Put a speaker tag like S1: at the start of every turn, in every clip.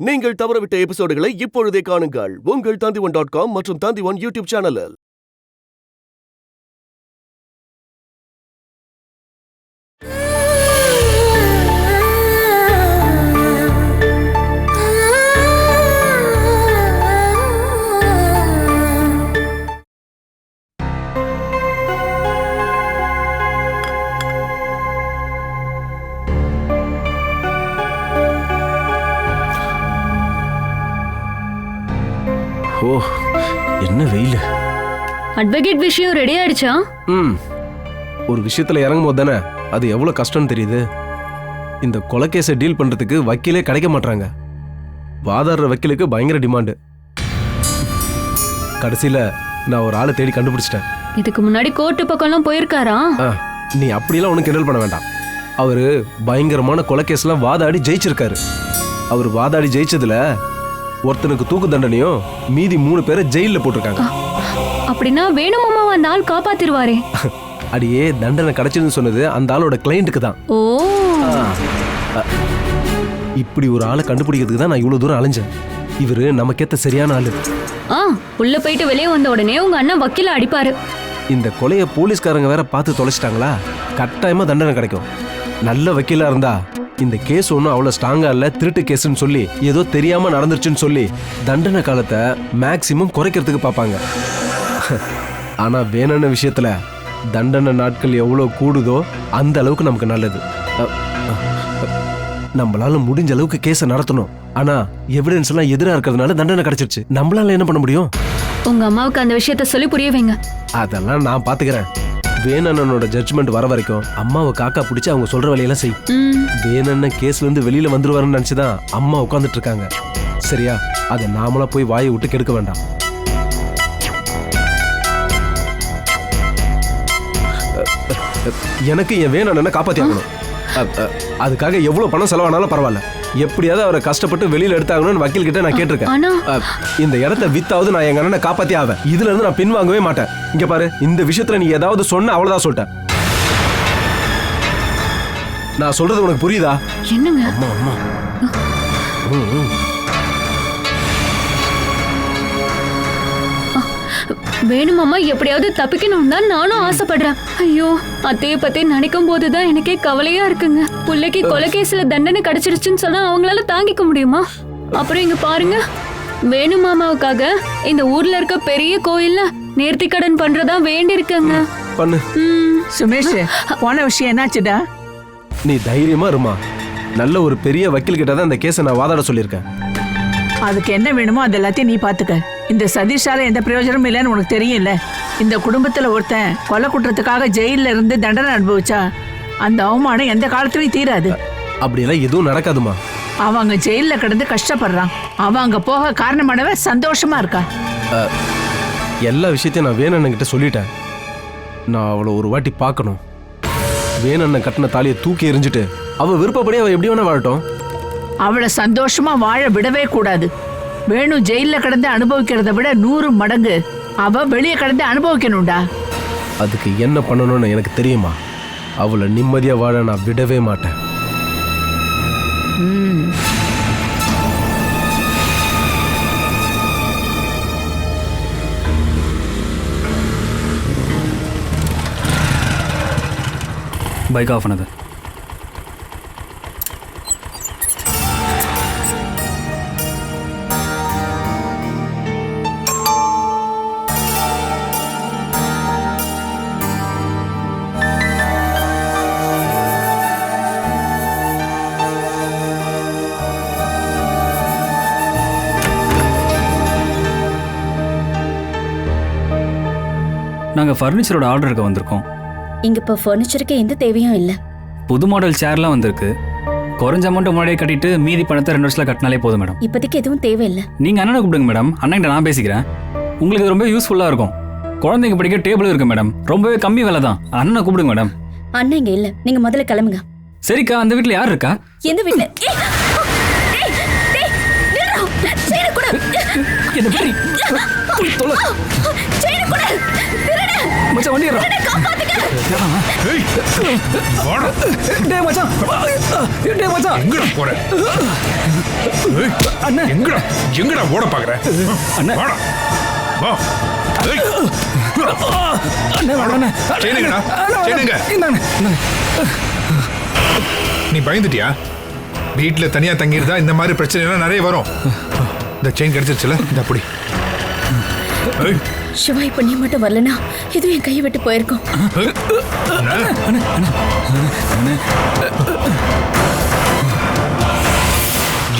S1: நீங்கள் தவறவிட்ட எபிசோடுகளை இப்பொழுதே காணுங்கள் உங்கள் Tandivan.com மற்றும் Tandivan யூடியூப் சேனலில்.
S2: ஓ, என்ன வெயில்.
S3: அட்வொகேட் விஷயம் ரெடி ஆயிடுச்சா?
S2: ஒரு விஷயத்துல இறங்கும் போது தானே அது எவ்வளவு கஷ்டம்னு தெரியுது. இந்த கொலைகேஸை டீல் பண்றதுக்கு வக்கீலே கிடைக்க மாட்டாங்க. வாதாடுற வக்கீலுக்கு பயங்கர டிமாண்டு. கடைசியில நான் ஒரு ஆளை தேடி கண்டுபிடிச்சிட்டேன்.
S3: இதுக்கு முன்னாடி கோர்ட்டு பக்கம்லாம் போயிருக்காரா?
S2: நீ அப்படிலாம் ஒன்றும் கிண்டல் பண்ண வேண்டாம். அவரு பயங்கரமான கொலைகேஸ்லாம் வாதாடி ஜெயிச்சிருக்காரு. அவர் வாதாடி ஜெயிச்சதுல ஒருத்தனுக்கு தூக்கு தண்டனையும் மீதி 3 பேரை ஜெயில போட்டிருக்காங்க.
S3: அப்படின்னா வேணுமாமா அந்த ஆள் காப்பாத்திருவாரே.
S2: அடியே, தண்டனை கிடைச்சதுன்னு சொன்னது அந்த ஆளோட கிளையண்ட்டுக்கு தான்.
S3: ஓ,
S2: இப்படி ஒரு ஆளை கண்டுபிடிக்கிறதுக்கு தான் நான் இவ்வளவு தூரம் அலைஞ்சேன். இவரு நமக்கேத்த சரியான ஆளு.
S3: உள்ள போயிட்டு வெளியே வந்த உடனே உங்க அண்ணன் வக்கீல அடிப்பாரு.
S2: இந்த கொலைய போலீஸ்காரங்க வேற பார்த்து தொலைச்சிட்டாங்களா, கட்டாயமா தண்டனை கிடைக்கும். நல்ல வக்கீலா இருந்தா இந்த கேஸ் ஒன்றும் அவ்வளோ ஸ்ட்ராங்கா இல்லை, திருட்டு கேஸ்ன்னு சொல்லி ஏதோ தெரியாம நடந்துருச்சுன்னு சொல்லி தண்டனை காலத்தை மேக்சிமம் குறைக்கிறதுக்கு பார்ப்பாங்க. ஆனா வேணும்ன விஷயத்துல தண்டனை நாட்கள் எவ்வளோ கூடுதோ அந்த அளவுக்கு நமக்கு நல்லது. நம்மளால முடிஞ்ச அளவுக்கு கேஸை நடத்தணும். ஆனா எவிடன்ஸ் எல்லாம் எதிராக இருக்கிறதுனால தண்டனை கிடைச்சிருச்சு. நம்மளால என்ன பண்ண முடியும்?
S3: உங்க அம்மாவுக்கு அந்த விஷயத்த சொல்லி புரிய வைங்க.
S2: அதெல்லாம் நான் பாத்துக்கிறேன். வேணனோட ஜட்ஜ்மெண்ட் வர வரைக்கும் அம்மாவை காக்கா பிடிச்சி அவங்க சொல்ற வேலையெல்லாம் செய். வேணன்ன கேஸ்ல இருந்து வெளியில வந்துருவாருன்னு நினைச்சுதான் அம்மா உட்காந்துட்டு இருக்காங்க. சரியா? அதை நாமளா போய் வாயை விட்டு கெடுக்க வேண்டாம். எனக்கு என் வேணனை காப்பாத்தி ஆகணும். அதுக்காக எவ்வளவு பணம் செலவானாலும் பரவாயில்ல, எப்படியாவது அவரை கஷ்டப்பட்டு வெளியில எடுத்தாங்கன்னு வக்கீல் கிட்ட நான் கேட்டிருக்கேன். இந்த இடத்த வித்தாவது நான் எங்க அண்ணனை காப்பாத்தி ஆவேன். இதுல இருந்து நான் பின்வாங்கவே மாட்டேன். இங்க பாரு, இந்த விஷயத்துல நீ ஏதாவது சொன்ன அவ்வளவுதான் சொல்லிட்டேன். நான் சொல்றது உனக்கு புரியுதா?
S3: என்னங்க?
S2: அம்மா அம்மா
S3: வேணுமாமா எப்படியாவது தப்பிக்கணும் தான் நானும் ஆசைப்படுறேன். ஐயோ, அத்தைய பத்தி நினைக்கும் போதுதான் எனக்கே கவலையா இருக்குங்க. பிள்ளைக்கு கொலைகேஸ்ல தண்டனை கிடைச்சிருச்சுன்னு சொன்னா அவங்களால தாங்கிக்க முடியுமா? அப்புறம் இங்க பாருங்க, வேணுமாமாவுக்காக இந்த ஊர்ல இருக்க பெரிய கோயில்ல நேர்த்தி கடன் பண்றதா வேண்டி இருக்கங்க.
S2: பண்ணு.
S4: சுமேஷ், போன விஷயம் என்னாச்சுடா?
S2: நீ தைரியமா இருமா. நல்ல ஒரு பெரிய வக்கீல் கிட்ட தான் இந்த கேஸை நான் வாதாட சொல்லியிருக்கேன்.
S4: அதுக்கு என்ன வேணுமோ அது எல்லாத்தையும் நீ பாத்துக்க. இந்த சதீஷால எந்த பிரயோஜனமும் இல்லைன்னு உனக்கு தெரியும்ல. இந்த குடும்பத்துல ஒருத்தன் கொலை குற்றத்துக்காக ஜெயில இருந்து தண்டனை அனுபவிச்சா அந்த அவமானம் எந்த காலத்துலயும் தீராது.
S2: அப்படியெல்லாம் எதுவும் நடக்காதுமா.
S4: அவங்க ஜெயில கிடந்து கஷ்டப்படுறான். அவன் அங்க போக காரணமானவ சந்தோஷமா இருக்கா.
S2: எல்லா விஷயத்தையும் நான் வேணண்ணன் கிட்ட சொல்லிட்டேன். நான் அவளை ஒரு வாட்டி பார்க்கணும். வேணண்ணன் கட்டின தாலியை தூக்கி எறிஞ்சிட்டு அவ விருப்பப்படி அவ எப்படி வேணா வாழட்டும்.
S4: அவளை சந்தோஷமா வாழ விடவே கூடாது. வேணும் ஜெயில கிடந்து அனுபவிக்கிறத விட 100 மடங்கு அவ வெளியே கிடந்து அனுபவிக்கணும்டா.
S2: அதுக்கு என்ன பண்ணணும்னு எனக்கு தெரியுமா. அவளை நிம்மதியா வாழ நான் விடவே மாட்டேன்.
S5: பைக் ஆஃப் பண்ணது. நாங்கள் ஃபர்னிச்சரோட ஆர்டருக்கு வந்திருக்கோம்.
S6: இங்க இப்போ ஃபர்னிச்சருக்கு எந்த தேவையும் இல்லை.
S5: புது மாடல் சேர்லாம் வந்திருக்கு. குறைஞ்ச அமௌண்ட் முன்னாடியே கட்டிட்டு மீதி பணத்தை 2 வருஷத்துல கட்டினாலே போதும் மேடம்.
S6: இப்போதைக்கு எதுவும் தேவையில்லை.
S5: நீங்கள் அண்ணனை கூப்பிடுங்க மேடம். அண்ணன்கிட்ட நான் பேசிக்கிறேன். உங்களுக்கு இது ரொம்ப யூஸ்ஃபுல்லாக இருக்கும். குழந்தைங்க படிக்க டேபிள் இருக்கு மேடம். ரொம்பவே கம்மி விலை தான். அண்ணனை கூப்பிடுங்க மேடம்.
S6: அண்ணன் இங்க இல்லை, நீங்க முதல்ல கிளம்புங்க.
S5: சரிக்கா, அந்த வீட்டில் யார் இருக்கா?
S6: எந்த வீட்டில்?
S5: என்ன
S7: ஏய், வாடா.
S5: டேய் மச்சான் டேய் மச்சான்
S7: எங்கடா போற? ஏய்,
S5: அண்ணே.
S7: எங்கடா ஓட பாக்குற?
S5: அண்ணே.
S7: வாடா. வா. ஏய்,
S5: அண்ணே வாடா
S7: செய்யுங்கடா, செய்யுங்க. நீ பயந்துட்டியா? வீட்டுல தனியா தங்கியிருந்தா இந்த மாதிரி பிரச்சனை எல்லாம் நிறைய வரும். இந்த செயின் கிடைச்சிருச்சுல, இந்த அப்படி. ஏய்,
S6: சிவா இப்ப நீ மட்டும் வரலனா இது என் கையை விட்டு போயிருக்கும்.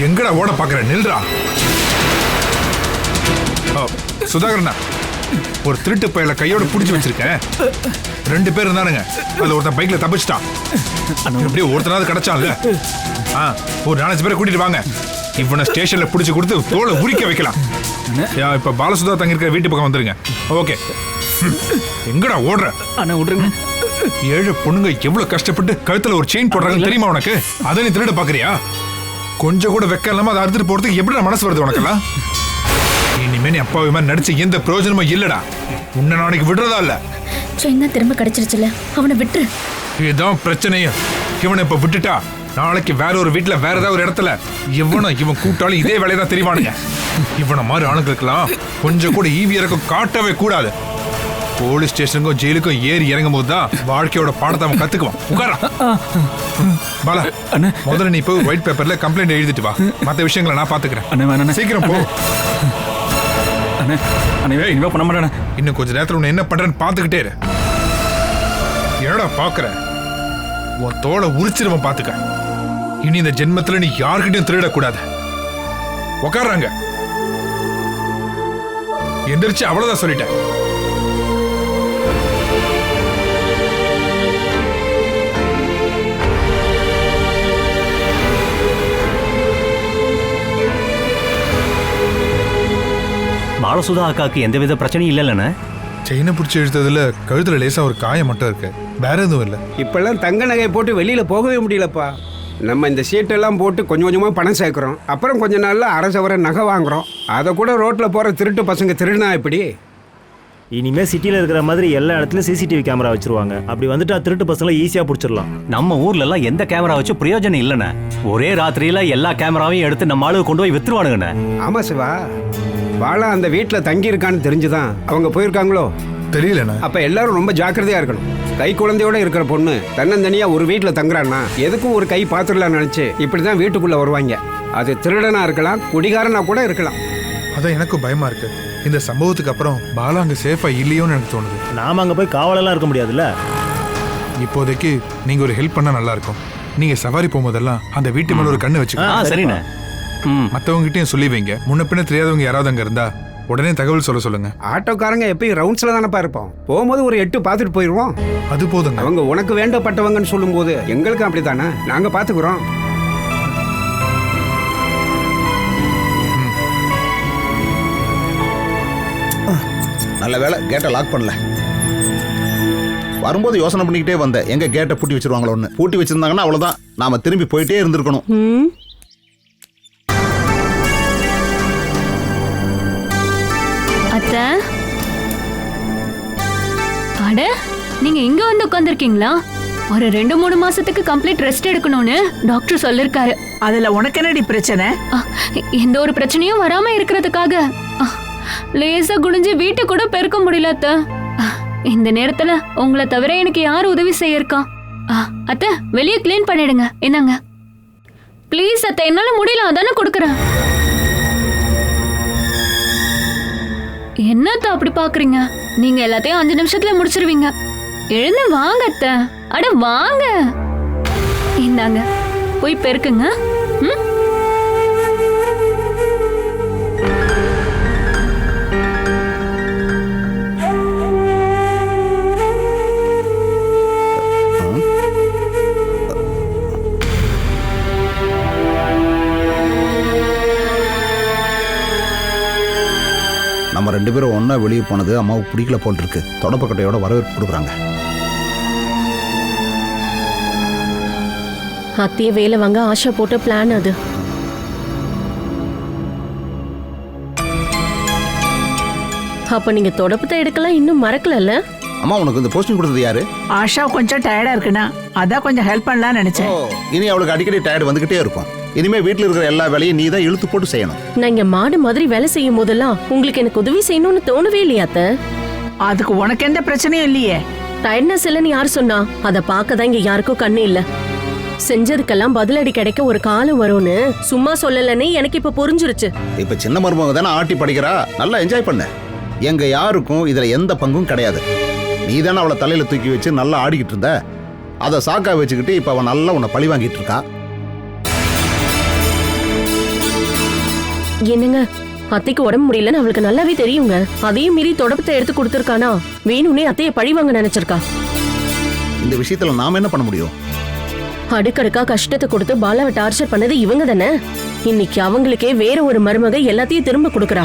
S7: எங்கடா ஓட பாக்குற? நில்றா. சுதாகரண்ணா, ஒரு திருட்டு பயல கையோட புடிச்சு வச்சிருக்கேன். 2 பேர் இருந்தானுங்க. அதுல ஒருத்தன் பைக்ல தப்பிச்சிட்டான். எப்படியோ ஒருத்தனாவது கிடைச்சான்ல. ஒரு 4 பேரை கூட்டிட்டு வாங்க. இவனை ஸ்டேஷன்ல புடிச்சு கொடுத்து தோலை உரிக்க வைக்கலாம். இப்ப பாலசுதா தங்கி இருக்கிற வீட்டு பக்கம் வந்துருங்க. ஓகே. எங்கடா ஓடுற?
S5: அண்ணா விட்டுருங்க.
S7: 7 பொண்ணுங்க எவ்வளவு கஷ்டப்பட்டு கழுத்துல ஒரு செயின் போடுறாங்க தெரியுமா உனக்கு? அதை நீ திருட பாக்குறியா? கொஞ்சம் கூட வெக்க இல்லாம அதை அறுத்துட்டு போறதுக்கு எப்படி மனசு வருது உனக்கெல்லாம்? இனிமே நீ அப்பாவி மாதிரி நடிச்சு எந்த பிரயோஜனமும் இல்லடா. உன்னை நாளைக்கு விடுறதா இல்ல.
S6: செயின் தான் திரும்ப கிடைச்சிருச்சுல, அவனை விட்டுரு.
S7: இதுதான் பிரச்சனையே. இவனை இப்ப விட்டுட்டா நாளைக்கு வேற ஒரு வீட்டுல வேற ஏதாவது ஒரு இடத்துல இவன் கூட்டாலும் இதே வேலையை தான் தெரிவானுங்க. இவனை மாதிரி ஆளுங்களுக்கெல்லாம் கொஞ்சம் கூட ஈவி இறக்கம் காட்டவே கூடாது. போலீஸ் ஸ்டேஷனுக்கும் ஜெயிலுக்கும் ஏறி இறங்கும் போது தான் வாழ்க்கையோட பாடத்தை அவன் கத்துக்குவான். உட்காரா பாலா, முதல்ல நீ போய் ஒயிட் பேப்பர்ல கம்ப்ளைண்ட் எழுதிட்டு வா. மற்ற விஷயங்களை நான் பாத்துக்கிறேன். சீக்கிரம் போ.
S5: பண்ண மாட்டேன்.
S7: இன்னும் கொஞ்ச நேரத்துல உன்னை என்ன பண்றேன்னு பாத்துக்கிட்டே இரு. என்னடா பாக்குற? உன் தோலை உரிச்சிருவன் பாத்துக்க. இனி இந்த ஜென்மத்துல நீ யாருக்கிட்டையும் திருடக்கூடாது. உக்காடுறாங்க. எந்திரிச்சு அவ்வளவுதான் சொல்லிட்டேன்.
S8: பாலசுதா அக்காவுக்கு எந்தவித பிரச்சனையும் இல்லைல்லண்ணே.
S7: செயினை பிடிச்சி இழுத்ததுல கழுத்துல லேசா ஒரு காயம் மட்டும் இருக்கு, வேற எதுவும் இல்லை.
S9: இப்பெல்லாம் தங்க நகையை போட்டு வெளியில போகவே முடியலப்பா. நம்ம இந்த சீட்டெல்லாம் போட்டு கொஞ்சம் கொஞ்சமாக பணம் சேர்க்குறோம். அப்புறம் கொஞ்ச நாளில் அரை சவர நகை வாங்குறோம். அதை கூட ரோட்டில் போகிற திருட்டு பசங்க திருடினா எப்படி?
S8: இனிமே சிட்டியில் இருக்கிற மாதிரி எல்லா இடத்துலையும் சிசிடிவி கேமரா வச்சிருவாங்க. அப்படி வந்துட்டு திருட்டு பசங்களை ஈஸியாக பிடிச்சிடலாம். நம்ம ஊர்ல எல்லாம் எந்த கேமரா வச்சு பிரயோஜனம் இல்லைண்ணே. ஒரே ராத்திரியில எல்லா கேமராவையும் எடுத்து நம்ம ஆளுக்கு கொண்டு போய் வித்துருவானுங்கண்ணே.
S9: ஆமா சிவா, வாழ அந்த வீட்டில் தங்கி இருக்கான்னு தெரிஞ்சுதான் அவங்க போயிருக்காங்களோ?
S7: தெரியலண்ணா.
S9: அப்ப எல்லாரும் ரொம்ப ஜாக்கிரதையா இருக்கணும். கை குழந்தையோட இருக்கிற பொண்ணு தன்னந்தனியா ஒரு வீட்டில் தங்குறான்னா எதுக்கும் ஒரு கை பாத்துடலாம்னு நினைச்சு இப்படிதான் வீட்டுக்குள்ள வருவாங்க. அது திருடனா இருக்கலாம், குடிகாரனா கூட இருக்கலாம்.
S7: அதான் எனக்கும் பயமா இருக்கு. இந்த சம்பவத்துக்கு அப்புறம் பாலா அங்க சேஃபா இல்லையோன்னு எனக்கு தோணுது.
S8: நாம அங்க போய் காவலெல்லாம் இருக்க முடியாதுல்ல.
S7: இப்போதைக்கு நீங்க ஒரு ஹெல்ப் பண்ணா நல்லா இருக்கும். நீங்க சவாரி போகும்போதெல்லாம் அந்த வீட்டு மேல ஒரு கண்ணு வச்சுக்கோங்க.
S8: சரிண்ணே.
S7: மத்தவங்க கிட்டயும் சொல்லி வைங்க. முன்ன பின்ன தெரியாதவங்க யாராவது அங்க இருந்தா உடனே தகவல் சொல்லுங்க.
S9: ஆட்டோக்காரங்க எப்பயும் ரவுண்ட்ஸ்ல தானப்பா இருப்போம். போகும்போது ஒரு 8 பார்த்துட்டு போயிடுவோம்.
S7: அது போதுங்க.
S9: அவங்க உனக்கு வேண்டப்பட்டவங்கன்னு சொல்லும் போது எங்களுக்கு அப்படித்தானே, நாங்க பாத்துக்கிறோம்.
S10: நல்ல வேலை கேட்டை லாக் பண்ணல. வரும்போது யோசனை பண்ணிக்கிட்டே வந்தேன், எங்க கேட்டை பூட்டி வச்சிருவாங்களோன்னு. பூட்டி வச்சிருந்தாங்கன்னா அவ்வளவுதான், நாம திரும்பி போயிட்டே இருந்திருக்கணும்.
S3: அத்தை, அட நீங்க இங்க வந்து உட்காந்துருக்கீங்களா? ஒரு 2-3 மாசத்துக்கு கம்ப்ளீட் ரெஸ்ட் எடுக்கணும்னு டாக்டர் சொல்லிருக்காரு.
S4: அதுல உனக்கு என்னடி பிரச்சனை?
S3: எந்த ஒரு பிரச்சனையும் வராம இருக்கிறதுக்காக லேசா குடிஞ்சு வீட்டை கூட பெருக்க முடியல அத்தை. இந்த நேரத்துல உங்களை தவிர எனக்கு யார் உதவி செய்ய இருக்கா? அத்தை வெளியே கிளீன் பண்ணிடுங்க. என்னங்க ப்ளீஸ் அத்தை, என்னால முடியல, அதானே கொடுக்குறேன். என்னத்த அப்படி பாக்குறீங்க? நீங்க எல்லாத்தையும் 5 நிமிஷத்துல முடிச்சிருவீங்க. எழுந்து வாங்க அத்தை. அட வாங்க, இந்தாங்க போய் பெருக்குங்க.
S10: நம்ம 2 பேரும் ஒன்னா வெளியே போனது அம்மாவுக்கு பிடிக்கல போல் இருக்கு. தொடப்பக்கட்டையோட வரவேற்பு கொடுக்குறாங்க.
S6: அத்தைய வேலை வாங்க ஆஷா போட்ட பிளான் அது. அப்ப நீங்க தொடப்பத்தை எடுக்கலாம் இன்னும் மறக்கலல்ல?
S10: அம்மா உனக்கு இந்த போஸ்டிங் கொடுத்தது யாரு?
S4: ஆஷா கொஞ்சம் டயர்டா இருக்குண்ணா, அதான் கொஞ்சம் ஹெல்ப் பண்ணலாம்னு நினைச்சேன்.
S10: இனி அவளுக்கு அடிக்கடி டயர்டு வந்துகிட்டே இருக்கும். இனிமே வீட்டுல இருக்கிற எல்லா வேலையும் நீ தான் இழுத்து போட்டு செய்யணும்.
S6: நான் இங்க மாடு மாதிரி வேலை செய்யும் போதெல்லாம் உங்களுக்கு எனக்கு உதவி செய்யணும்னு தோணவே இல்லையா அத்தை?
S4: அதுக்கு உனக்கு எந்த பிரச்சனையும் இல்லையே.
S6: டயர்ட்னஸ் இல்லைன்னு யார் சொன்னா? அதை பார்க்கதான் இங்க யாருக்கும் கண்ணு இல்ல. செஞ்சதுக்கெல்லாம் பதிலடி கிடைக்க ஒரு காலம் வரும்னு சும்மா சொல்லலன்னு எனக்கு இப்ப புரிஞ்சிருச்சு.
S10: இப்ப சின்ன மருமக தானே ஆட்டி படிக்கிறா, நல்லா என்ஜாய் பண்ண. எங்க யாருக்கும் இதுல எந்த பங்கும் கிடையாது. நீ தானே அவளை தலையில தூக்கி வச்சு நல்லா ஆடிக்கிட்டு இருந்த. அதை சாக்கா வச்சுக்கிட்டு இப்ப அவன் நல்லா உன்னை பழி வாங்கிட்டு இருக்கா.
S6: என்னங்க, அத்தைக்கு உடம்பு முடியலன்னு அவளுக்கு நல்லாவே தெரியுங்க. அதையும் மீறி தொடப்பத்தை எடுத்து கொடுத்துருக்கானா? வேணும்னே அத்தைய பழி வாங்க நினைச்சிருக்கா.
S10: இந்த விஷயத்துல நாம என்ன பண்ண முடியும்?
S6: அடுக்கடுக்கா கஷ்டத்தை கொடுத்து பாலாவை டார்ச்சர் பண்ணது இவங்க தானே. இன்னைக்கு அவங்களுக்கே வேற ஒரு மருமக எல்லாத்தையும் திரும்ப கொடுக்கறா.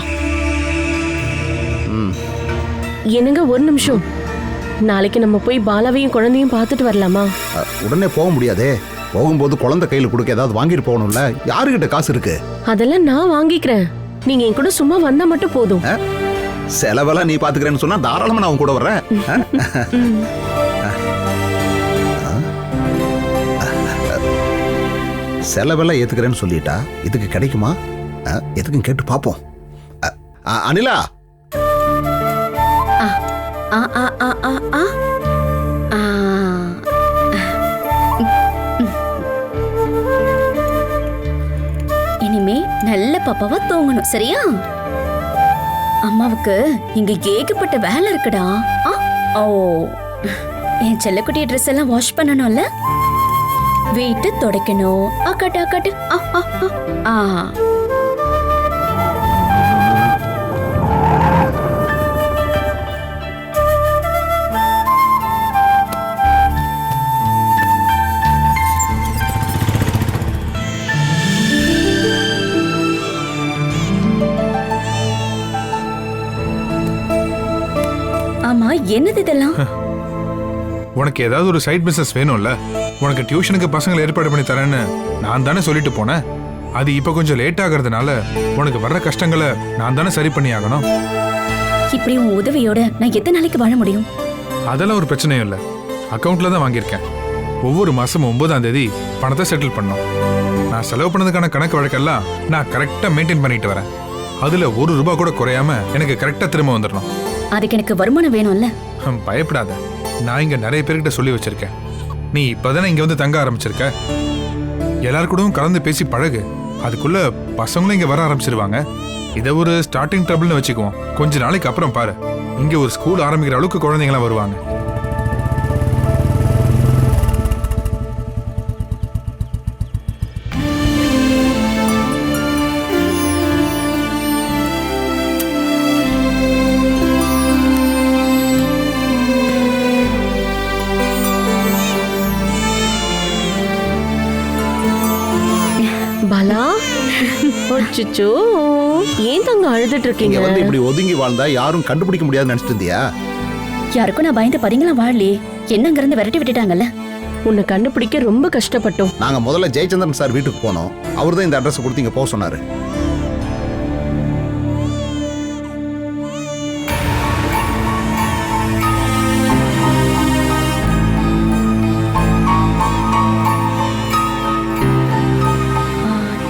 S6: என்னங்க ஒரு நிமிஷம், நாளைக்கு நம்ம போய் பாலாவையும் குழந்தையும் பார்த்துட்டு வரலாமா?
S10: உடனே போக முடியாதே. போகும்போது குழந்தை கையில கொடுக்க ஏதாவது வாங்கிட்டு போகணும்ல. யாருகிட்ட காசு இருக்கு?
S6: அதெல்லாம் நான் வாங்கிக்கிறேன். நீங்க என் கூட சும்மா வந்தா மட்டும் போதும்.
S10: செலவெல்லாம் நீ பாத்துக்கிறேன்னு சொன்னா தாராளமா நான் கூட வர்றேன். செலவெல்லாம் ஏத்துக்கிறேன்னு சொல்லிட்டா இதுக்கு கிடைக்குமா? எதுக்கும் கேட்டு பாப்போம். அனிலா,
S11: இனிமே நல்ல பாப்பாவா தூங்கணும், சரியா? அம்மாவுக்கு இங்க ஏகப்பட்ட வேலை இருக்குடா. ஓ, என் செல்லக்குட்டி ட்ரெஸ் எல்லாம் வாஷ் பண்ணணும்ல, வீட்டு துடைக்கணும். அக்கட்டு அக்கட்டு. ஆமா, என்னது இதெல்லாம்?
S7: உனக்கு ஏதாவது ஒரு சைட் பிசினஸ் வேணும்ல. உனக்கு டியூஷனுக்கு பசங்களை ஏற்பாடு பண்ணி தரேன்னு நான் தானே சொல்லிட்டு போனேன். அது இப்ப கொஞ்சம் லேட் ஆகிறதுனால உனக்கு வர்ற கஷ்டங்களை நான் தானே சரி பண்ணி ஆகணும்.
S11: இப்படி உன் உதவியோட நான் எத்தனை நாளைக்கு வாழ முடியும்?
S7: அதெல்லாம் ஒரு பிரச்சனையும் இல்லை. அக்கௌண்ட்ல தான் வாங்கியிருக்கேன். ஒவ்வொரு மாசமும் 9ஆம் தேதி பணத்தை செட்டில் பண்ணணும். நான் செலவு பண்ணதுக்கான கணக்கு வழக்கெல்லாம் நான் கரெக்டா மெயின்டைன் பண்ணிட்டு வரேன். அதுல ₹1 கூட குறையாம எனக்கு கரெக்டா திரும்ப வந்துடணும்.
S11: அதுக்கு எனக்கு வருமானம் வேணும்ல.
S7: பயப்படாத, நான் இங்க நிறைய பேர்கிட்ட சொல்லி வச்சிருக்கேன். நீ இப்பதானே இங்க வந்து தங்க ஆரம்பிச்சிருக்க. எல்லாரு கூடவும் கலந்து பேசி பழகு. அதுக்குள்ள பசங்களும் இங்க வர ஆரம்பிச்சிருவாங்க. இதை ஒரு ஸ்டார்டிங் ட்ரபிள்னு வச்சுக்குவோம். கொஞ்ச நாளைக்கு அப்புறம் பாரு, இங்க ஒரு ஸ்கூல் ஆரம்பிக்கிற அளவுக்கு குழந்தைங்களாம் வருவாங்க.
S6: பாலா, அச்சச்சோ, ஏன் தங்க அழுதுட்டு இருக்கீங்க?
S10: வந்து இப்படி ஒதுங்கி வாழ்ந்தா யாரும் கண்டுபிடிக்க முடியாதுன்னு நினைச்சிட்டு இருந்தியா?
S11: யாருக்கும் நான் பயந்து பதுங்கலாம் வாழலையே. என்னங்க இருந்து விரட்டி விட்டுட்டாங்கல்ல.
S6: உன்னை கண்டுபிடிக்க ரொம்ப கஷ்டப்பட்டோம்.
S10: நாங்க முதல்ல ஜெயச்சந்திரன் சார் வீட்டுக்கு போனோம். அவர் தான் இந்த அட்ரஸ் கொடுத்து இங்க போக சொன்னாரு.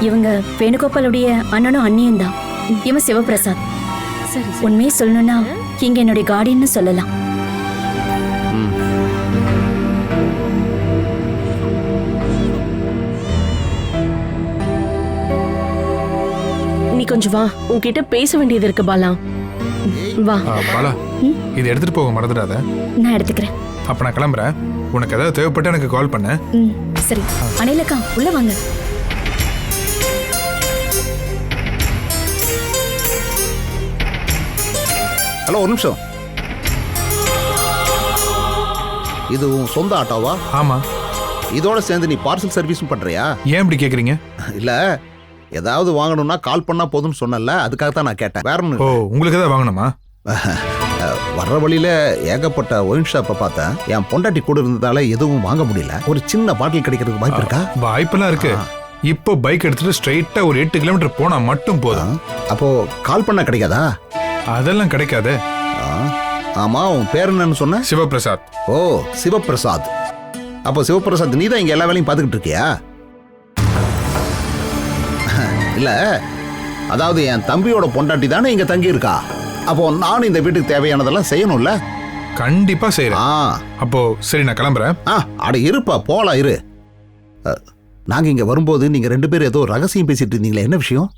S11: இவங்க வேணுகோபாலுடைய அண்ணனும் அண்ணியும் தான். இவன் சிவபிரசாத்.
S6: சரி,
S11: உண்மையே சொல்லணும்னா இங்க என்னுடைய கார்டியன்னு சொல்லலாம்.
S6: நீ கொஞ்சம் வா, உன்கிட்ட பேச வேண்டியது இருக்கு பாலா. வா.
S7: பாலா, இதை எடுத்துட்டு போக மறந்துடாத.
S11: நான் எடுத்துக்கிறேன்.
S7: அப்ப நான் கிளம்புறேன். உனக்கு ஏதாவது தேவைப்பட்டு எனக்கு கால் பண்ண.
S11: சரி, அனிலக்கா உள்ள வாங்க.
S10: ஹலோ, ஒரு நிமிஷம். இது உன் சொந்த ஆட்டோவா?
S7: ஆமா.
S10: இதோட சேர்ந்து நீ பார்சல் சர்வீஸும் பண்றியா?
S7: ஏன் இப்படி கேக்குறீங்க?
S10: இல்ல, ஏதாவது வாங்கணும்னா கால் பண்ணா போதும்னு சொன்னல, அதுக்காக தான் நான் கேட்டேன். வேற ஒண்ணு.
S7: ஓ, உங்களுக்கு ஏதாவது வாங்கணுமா?
S10: வர்ற வழியில ஏகப்பட்ட ஒயின் ஷாப்பை பார்த்தேன். என் பொண்டாட்டி கூட இருந்ததால எதுவும் வாங்க முடியல. ஒரு சின்ன பாட்டில் கிடைக்கிறதுக்கு வாய்ப்பு இருக்கா?
S7: வாய்ப்பெல்லாம் இருக்கு. இப்போ பைக் எடுத்துட்டு ஸ்ட்ரைட்டா ஒரு 8 கிலோமீட்டர் போனா மட்டும் போதும்.
S10: அப்போ கால் பண்ண கிடைக்காதா?
S7: அதெல்லாம் கிடைக்காது.
S10: ஆமா, உன் பேர் என்னன்னு சொன்ன?
S7: சிவபிரசாத்.
S10: ஓ, சிவபிரசாத். அப்போ சிவபிரசாத், நீ தான் இங்க எல்லா வேலையும் பார்த்துக்கிட்டு இருக்கியா? இல்ல, அதாவது என் தம்பியோட பொண்டாட்டி தானே இங்க தங்கி இருக்கா. அப்போ நானும் இந்த வீட்டுக்கு தேவையானதெல்லாம் செய்யணும்ல?
S7: கண்டிப்பா செய்யறேன். அப்போ சரி, நான் கிளம்புறேன்.
S10: அட இருப்பா, போலாம் இரு. நாங்க இங்க வரும்போது நீங்க 2 பேரும் ஏதோ ரகசியம் பேசிட்டு இருந்தீங்களே, என்ன விஷயம்?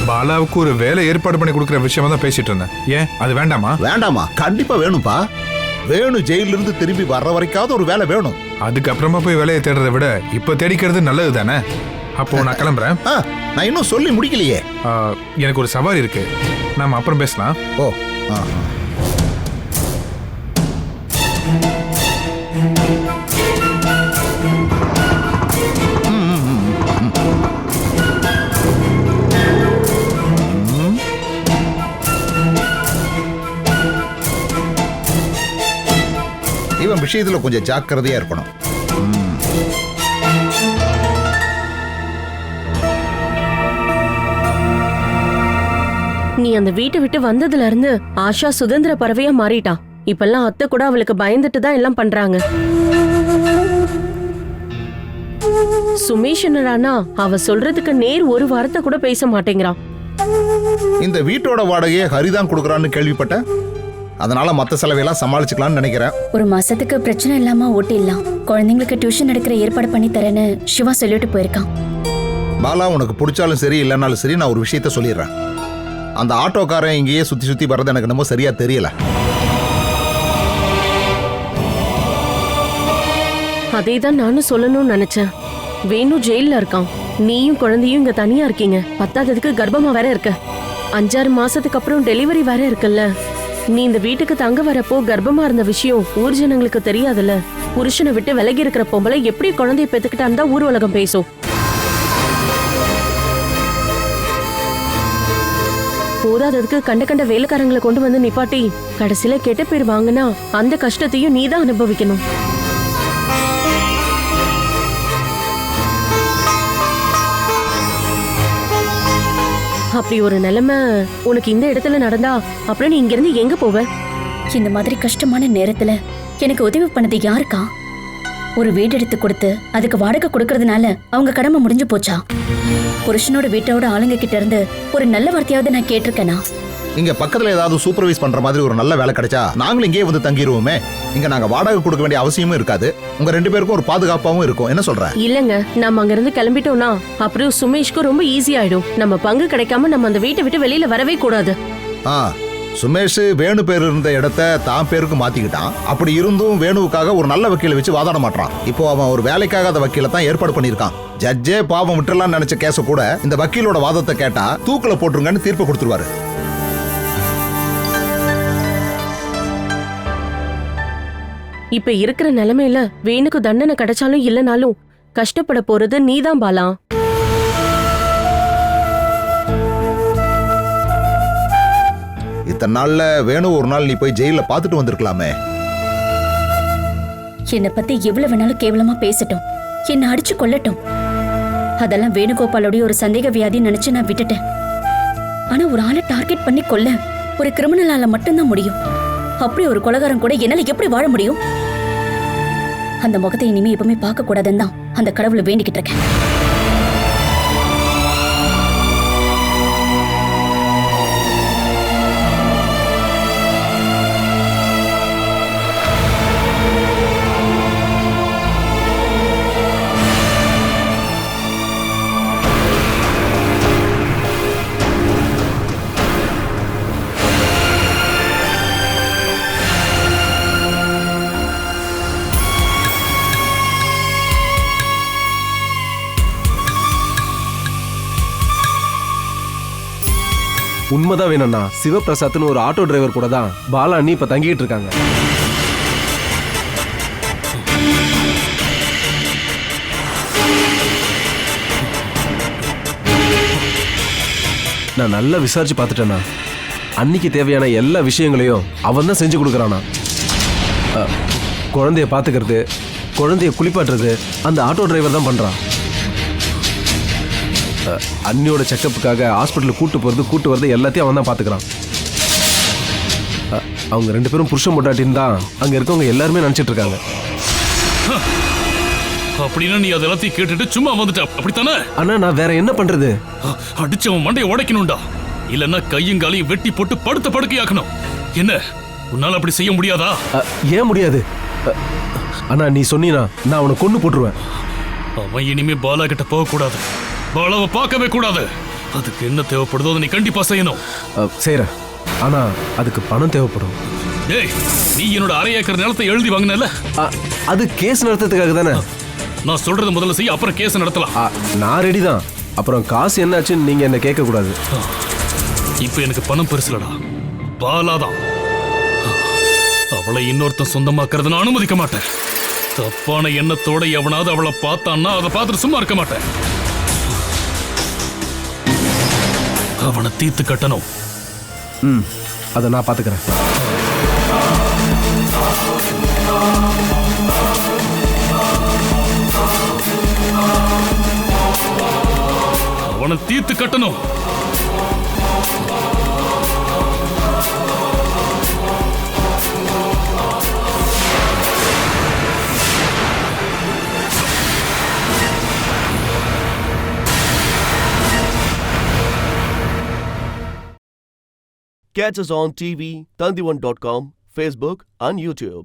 S7: பாலாவுக்கு ஒரு வேலை ஏற்பாடு பண்ணி கொடுக்குற விஷயமா தான் பேசிட்டு இருந்தேன். ஏன் அது வேண்டாமா?
S10: வேண்டாமா? கண்டிப்பா வேணும்பா. வேணும், ஜெயில இருந்து திரும்பி வர்ற வரைக்காவது ஒரு வேலை வேணும்.
S7: அதுக்கப்புறமா போய் வேலையை தேடுறதை விட இப்ப தேடிக்கிறது நல்லது தானே. அப்போ நான் கிளம்புறேன்.
S10: நான் இன்னும் சொல்லி முடிக்கலையே.
S7: எனக்கு ஒரு சவாரி இருக்கு, நாம அப்புறம் பேசலாம்.
S10: ஓ, இவன் விஷயத்துல கொஞ்சம் ஜாக்கிரதையா இருக்கணும்.
S6: நீ அந்த வீட்டை விட்டு வந்ததுல இருந்து ஆஷா சுதந்திர பறவையா மாறிட்டா. இப்பெல்லாம் அத்தை கூட அவளுக்கு பயந்துட்டு தான் எல்லாம் பண்றாங்க. சுமேஷ் என்னடானா அவ சொல்றதுக்கு நேர் ஒரு வார்த்தை கூட பேச மாட்டேங்கிறான்.
S10: இந்த வீட்டோட வாடகையை ஹரிதான் கொடுக்கறான்னு கேள்விப்பட்டேன். அதனால மத்த செலவையெல்லாம் சமாளிச்சுக்கலாம்னு நினைக்கிறேன்.
S11: ஒரு மாசத்துக்கு பிரச்சனை இல்லாம ஓட்டிடலாம். குழந்தைங்களுக்கு டியூஷன் எடுக்கிற ஏற்பாடு பண்ணி தரேன்னு சிவா சொல்லிட்டு போயிருக்கான்.
S10: பாலா, உனக்கு பிடிச்சாலும் சரி இல்லைனாலும் சரி, நான் ஒரு விஷயத்த சொல்லிடுறேன். அந்த ஆட்டோக்காரன் இங்கேயே சுத்தி சுத்தி வர்றது எனக்கு நம்ம சரியா தெரியல.
S6: அதே தான் நானும் சொல்லணும்னு நினைச்சேன். வேணு ஜெயில இருக்கான், நீயும் குழந்தையும் இங்க தனியா இருக்கீங்க. பத்தாததுக்கு கர்ப்பமா வேற இருக்க. 5-6 மாசத்துக்கு அப்புறம் டெலிவரி வேற இருக்குல்ல. நீ இந்த வீட்டுக்கு தங்க வரப்போ கர்ப்பமா இருந்த விஷயம் ஊர் ஜனங்களுக்கு தெரியாதுல்ல. புருஷனை விட்டு விலகி இருக்கிற பொம்பளை எப்படி குழந்தைய பெத்துக்கிட்டான்னு தான் ஊர் உலகம் பேசும். போதாததுக்கு கண்ட கண்ட வேலைக்காரங்களை கொண்டு வந்து நிப்பாட்டி கடைசியில கெட்ட பேர் வாங்கினா அந்த கஷ்டத்தையும் நீ தான் அனுபவிக்கணும். அப்படி ஒரு நிலைமை உனக்கு இந்த இடத்துல நடந்தா அப்புறம் நீ இங்க இருந்து எங்க போவ?
S11: இந்த மாதிரி கஷ்டமான நேரத்துல எனக்கு உதவி பண்ணது யாருக்கா? ஒரு வீடு எடுத்து கொடுத்து அதுக்கு வாடகை கொடுக்கறதுனால அவங்க கடமை முடிஞ்சு போச்சா? புருஷனோட வீட்டோட ஆளுங்க கிட்ட இருந்து ஒரு நல்ல வார்த்தையாவது நான் கேட்டிருக்கேனா?
S10: இங்க பக்கத்துல ஏதாவது சூப்பர்வைஸ் பண்ற மாதிரி ஒரு நல்ல வேலை கிடைச்சா நாங்களும் இங்கே வந்து தங்கிடுவோமே. இங்க நாங்க வாடகை கொடுக்க வேண்டிய அவசியமும் இருக்காது. உங்க 2 பேருக்கும் ஒரு பாதுகாப்பாவும் இருக்கும். என்ன சொல்ற?
S6: இல்லங்க, நம்ம அங்க இருந்து கிளம்பிட்டோம்னா அப்புறம் சுமேஷ்க்கு ரொம்ப ஈஸி ஆயிடும். நம்ம பங்கு கிடைக்காம நம்ம அந்த வீட்டை விட்டு வெளியில வரவே கூடாது.
S10: சுமேஷ் வேணு பேர் இருந்த இடத்த தான் பேருக்கு மாத்திக்கிட்டான். அப்படி இருந்தும் வேணுவுக்காக ஒரு நல்ல வக்கீலை வச்சு வாதாட மாட்டான். இப்போ அவன் ஒரு வேலைக்காகாத வக்கீலை தான் ஏற்பாடு பண்ணிருக்கான். ஜட்ஜே பாவம் விட்டுறலாம்னு நினைச்ச கேஸ கூட இந்த வக்கீலோட வாதத்தை கேட்டா தூக்குல போட்டுருங்கன்னு தீர்ப்பு கொடுத்துருவாரு.
S6: இப்ப இருக்கிற நிலைமையில வேணுக்கு தண்டனை கிடைச்சாலும் இல்லனாலும் கஷ்டப்பட போறது நீதான் பாலா.
S10: இத்தனை நாள்ல வேணு ஒரு நாள் நீ போய் ஜெயில பாத்துட்டு வந்திருக்கலாமே.
S11: என்னை பத்தி எவ்வளவு வேணாலும் கேவலமா பேசட்டும், என்ன அடிச்சு கொல்லட்டும். அதெல்லாம் வேணுகோபாலோடைய ஒரு சந்தேக வியாதி நினைச்சு நான் விட்டுட்டேன். ஆனா ஒரு ஆளை டார்கெட் பண்ணி கொல்ல ஒரு கிரிமினலால மட்டும்தான் முடியும். அப்படி ஒரு கொலைகாரன் கூட என்னால எப்படி வாழ முடியும்? அந்த முகத்தை இனிமே எப்பவுமே பார்க்க கூடாதுன்னு தான் அந்த கடவுளை வேண்டிக்கிட்டு இருக்கேன்.
S2: உண்மைதான் வேணும்னா சிவபிரசாத்னு ஒரு ஆட்டோ டிரைவர் கூட தான் பாலா அண்ணி இப்ப தங்கிட்டு இருக்காங்க. நான் நல்லா விசாரிச்சு பார்த்துட்டேன்னா அன்னைக்கு தேவையான எல்லா விஷயங்களையும் அவன் தான் செஞ்சு கொடுக்குறானா. குழந்தைய பார்த்துக்கிறது, குழந்தைய குளிப்பாட்டுறது அந்த ஆட்டோ டிரைவர் தான் பண்றான். அண்ணியோட செக்கப்புக்காக ஹாஸ்பிட்டலுக்கு கூட்டு போறது கூட்டு வரது எல்லாத்தையும் அவன் தான் பார்த்துக்கிறான். அவங்க 2 பேரும் புருஷன் பொண்டாட்டின்னு தான் அங்க இருக்கவங்க எல்லாருமே நினைச்சிட்டு இருக்காங்க.
S12: அப்படின்னா நீ அதெல்லாத்தையும் கேட்டுட்டு சும்மா வந்துட்ட அப்படித்தானே?
S2: ஆனா நான் வேற என்ன பண்றது?
S12: அடிச்சவன் மண்டையை உடைக்கணும்டா, இல்லன்னா கையும் காலையும் வெட்டி போட்டு படுத்த படுக்கையாக்கணும். என்ன உன்னால அப்படி செய்ய முடியாதா?
S2: ஏன் முடியாது? ஆனா நீ சொன்னீனா நான் அவனை கொன்னு போட்டுருவேன்.
S12: அவன் இனிமே பாலா கிட்ட போக கூடாது, பாலாவை பார்க்கவே கூடாது. அதுக்கு என்ன தேவைப்படுதோ அதை நீ கண்டிப்பா செய்யணும்.
S2: செய்யறேன், ஆனா அதுக்கு பணம் தேவைப்படும்.
S12: டேய், நீ என்னோட 1/2 ஏக்கர் நிலத்தை எழுதி வாங்கினல,
S2: அது கேஸ் நடத்துறதுக்காக தானே.
S12: நான் சொல்றது முதல்ல செய்ய, அப்புறம் கேஸ் நடத்தலாம்.
S2: நான் ரெடி தான். அப்புறம் காசு என்னாச்சுன்னு நீங்க என்ன கேட்க கூடாது.
S12: இப்ப எனக்கு பணம் பெருசுலடா, பாலாதான். அவளை இன்னொருத்தன் சொந்தமாக்குறத நான் அனுமதிக்க மாட்டேன். தப்பான எண்ணத்தோட எவனாவது அவளை பார்த்தான்னா அதை பார்த்துட்டு சும்மா இருக்க மாட்டேன். அவனை தீர்த்து கட்டணும்.
S2: அதை நான் பாத்துக்கிறேன்.
S12: அவனை தீர்த்து கட்டணும்.
S1: Catch us on TV, Tandivan.com, Facebook and YouTube.